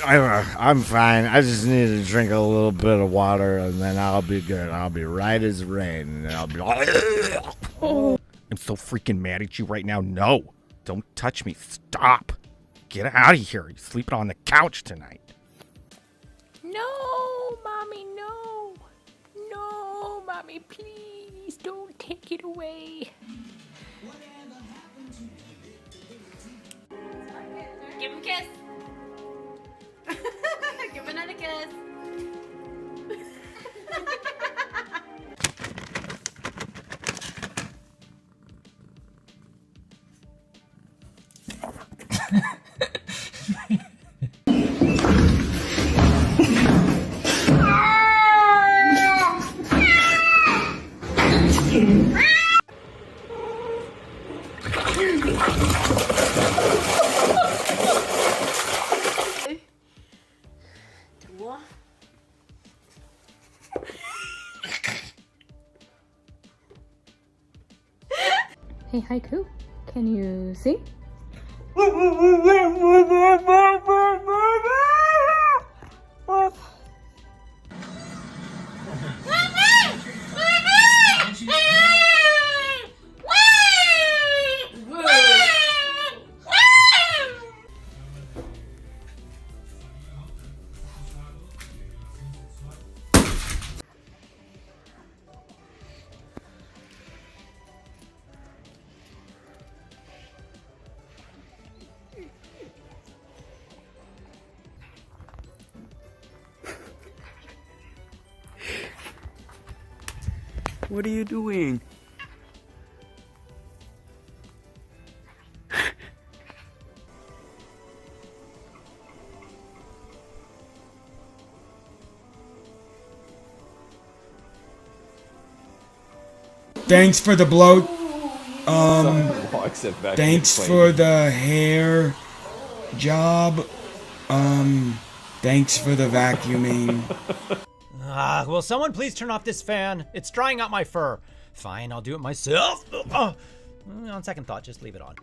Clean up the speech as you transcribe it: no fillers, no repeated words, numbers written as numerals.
I'm fine. I just need to drink a little bit of water, and then I'll be good. I'll be right as rain, and then I'll be. I'm so freaking mad at you right now. No, don't touch me. Stop. Get out of here. You're sleeping on the couch tonight. No, Mommy, no. No, Mommy, please don't take it away. Give him a kiss. Give him another kiss. Hey, Haiku, can you sing? What are you doing? Thanks for the bloat. Thanks for the hair job. Thanks for the vacuuming. Will someone please turn off this fan? It's drying out my fur. Fine, I'll do it myself. On second thought, just leave it on.